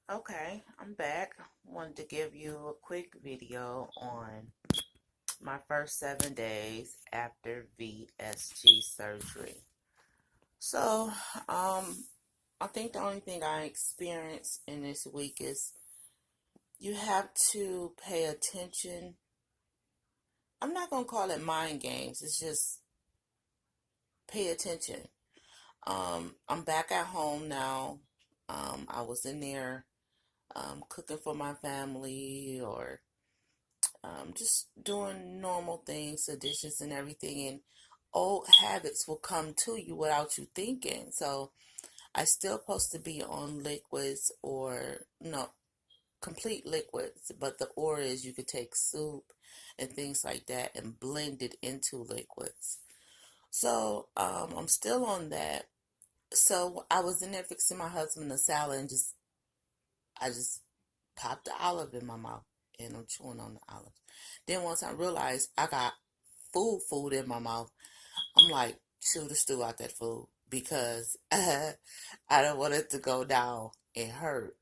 Okay, I'm back. Wanted to give you a quick video on my first 7 days after VSG surgery. So, I think the only thing I experienced in this week is you have to pay attention. I'm not gonna call it mind games. It's just pay attention. I'm back at home now. I was in there cooking for my family or just doing normal things, the dishes and everything, and old habits will come to you without you thinking. So I still supposed to be on liquids or no complete liquids, but the or is you could take soup and things like that and blend it into liquids. So I'm still on that. So I was in there fixing my husband a salad and I just popped the olive in my mouth and I'm chewing on the olive. Then once I realized I got food in my mouth, I'm like, chew the stew out that food because I don't want it to go down and hurt.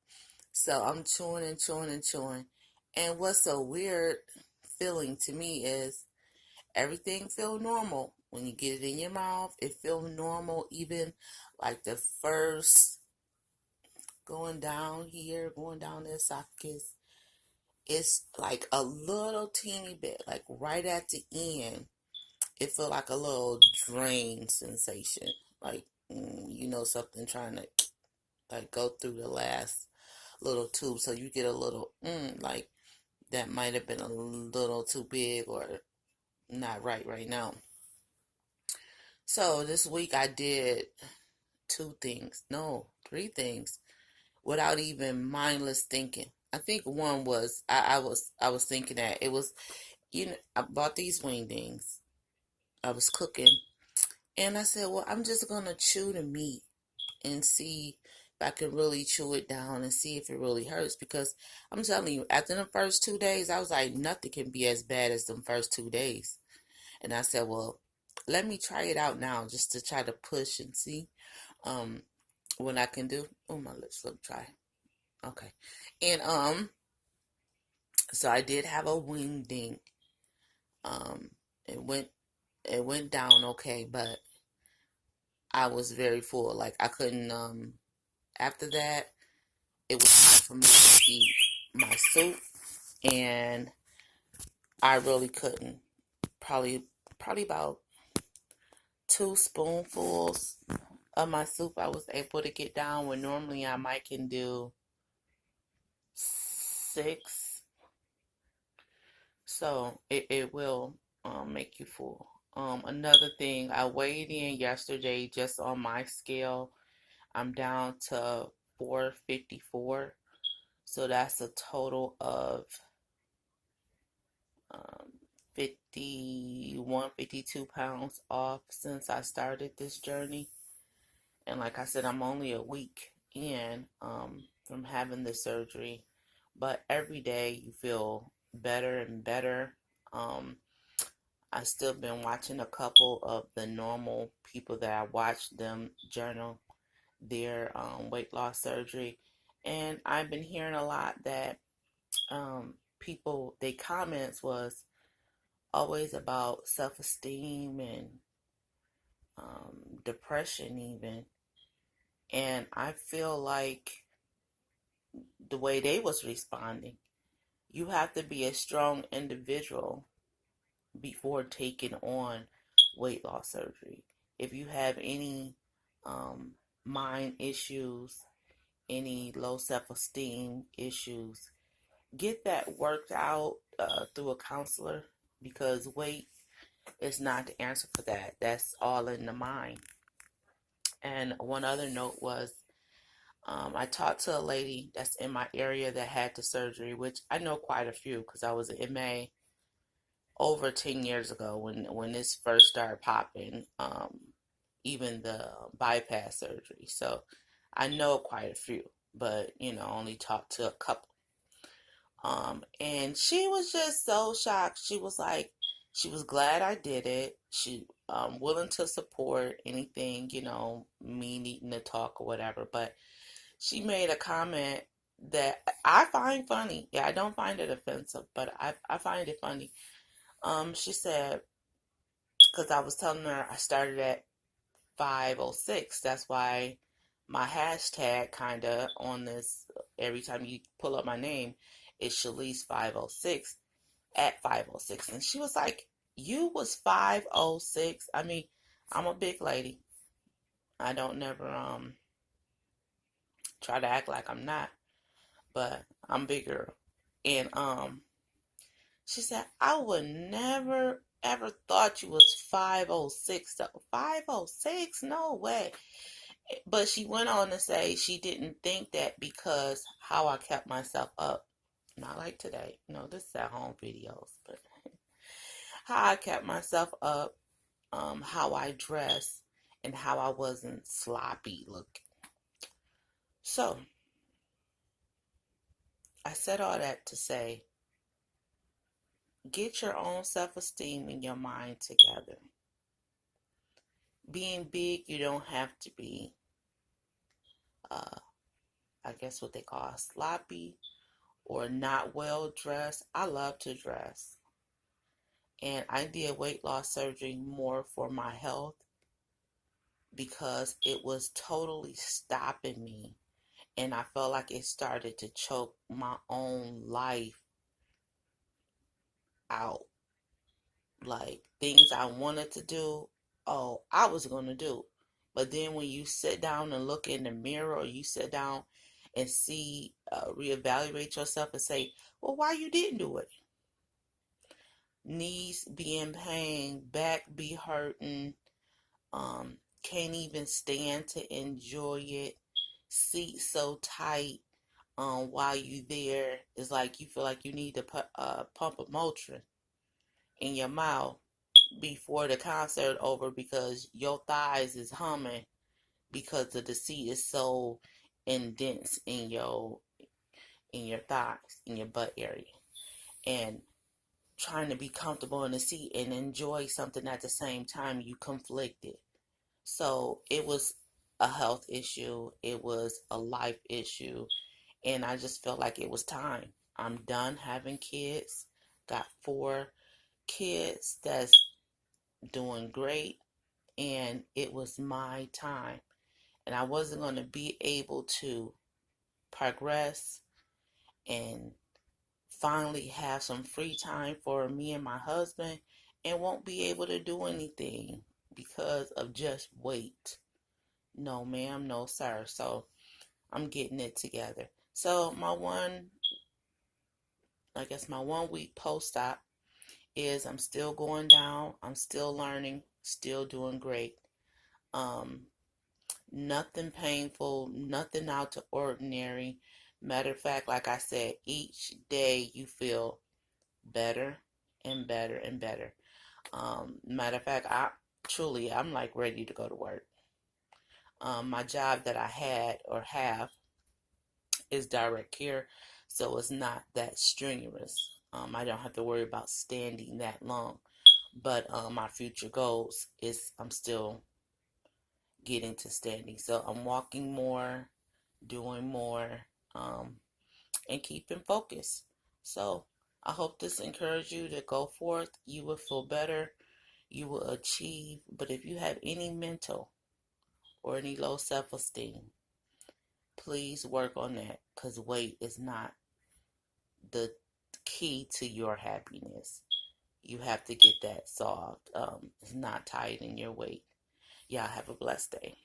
So I'm chewing and chewing and chewing. And what's a weird feeling to me is everything feel normal. When you get it in your mouth, it feel normal. Even like the first going down here, going down the esophagus, it's like a little teeny bit, like right at the end it feel like a little drain sensation, like something trying to like go through the last little tube, so you get a little like that might have been a little too big or not right now. So this week I did two things, no, three things without even mindless thinking. I think one was I was thinking that it was, I bought these wingdings. I was cooking and I said, well, I'm just gonna chew the meat and see if I can really chew it down and see if it really hurts. Because I'm telling you, after the first 2 days, I was like, nothing can be as bad as the first 2 days. And I said, well, let me try it out now just to try to push and see um what I can do. Oh, my lips look dry. Okay. And so I did have a wingding. Um it went it went down okay, but I was very full. Like I couldn't after that it was time for me to eat my soup, and I really couldn't. Probably about 2 spoonfuls of my soup I was able to get down when normally I might can do 6. So it will make you full. Another thing, I weighed in yesterday just on my scale. I'm down to 454. So that's a total of um, 51, 52 pounds off since I started this journey. And like I said, I'm only a week in from having the surgery. But every day you feel better and better. Um, I still been watching a couple of the normal people that I watched them journal their weight loss surgery. And I've been hearing a lot that people, their comments was always about self-esteem and depression even. And I feel like the way they was responding, you have to be a strong individual before taking on weight loss surgery. If you have any um, mind issues, any low self-esteem issues, get that worked out through a counselor, because weight is not the answer for that. That's all in the mind. And one other note was I talked to a lady that's in my area that had the surgery, which I know quite a few because I was an MA over 10 years ago when this first started popping, even the bypass surgery. So I know quite a few, but only talked to a couple. And she was just so shocked. She was like, she was glad I did it. She willing to support anything, me needing to talk or whatever. But she made a comment. that I find funny. Yeah, I don't find it offensive, but I find it funny. She said, because I was telling her I started at 506. That's why my hashtag kind of on this, every time you pull up my name, it's Chelese 506 at 506. And she was like, you was 506? I mean, I'm a big lady. I don't never try to act like I'm not, but I'm bigger. And she said, I would never ever thought you was 506 though. 506? No way. But she went on to say she didn't think that because how I kept myself up. Not like today. No, this is at home videos, but how I kept myself up, how I dressed, and how I wasn't sloppy looking. So I said all that to say, get your own self-esteem and your mind together. Being big, you don't have to be, I guess what they call sloppy or not well dressed. I love to dress. And I did weight loss surgery more for my health because it was totally stopping me. And I felt like it started to choke my own life out. Like things I wanted to do, oh, I was going to do. But then when you sit down and look in the mirror, or you sit down and see, reevaluate yourself and say, well, why you didn't do it? Knees be in pain, back be hurting, can't even stand to enjoy it. Seat so tight, while you there, it's like you feel like you need to pump a Motrin in your mouth before the concert over because your thighs is humming because of the seat is so indents in your thighs, in your butt area. And trying to be comfortable in the seat and enjoy something at the same time, you conflicted. So it was a health issue, it was a life issue, and I just felt like it was time. I'm done having kids. Got 4 kids that's doing great, and it was my time. And I wasn't going to be able to progress and finally have some free time for me and my husband and won't be able to do anything because of just weight. No, ma'am, no, sir. So I'm getting it together. So my 1 week post-op is I'm still going down. I'm still learning, still doing great. Um, Nothing painful, nothing out of ordinary. Matter of fact, like I said, each day you feel better and better and better. Matter of fact, I'm like ready to go to work. My job that I had or have is direct care, so it's not that strenuous. I don't have to worry about standing that long. But my future goals is I'm still getting to standing. So I'm walking more, doing more, um, and keeping focus. So I hope this encouraged you to go forth. You will feel better. You will achieve. But if you have any mental or any low self-esteem, please work on that because weight is not the key to your happiness. You have to get that solved. It's not tied in your weight. Y'all have a blessed day.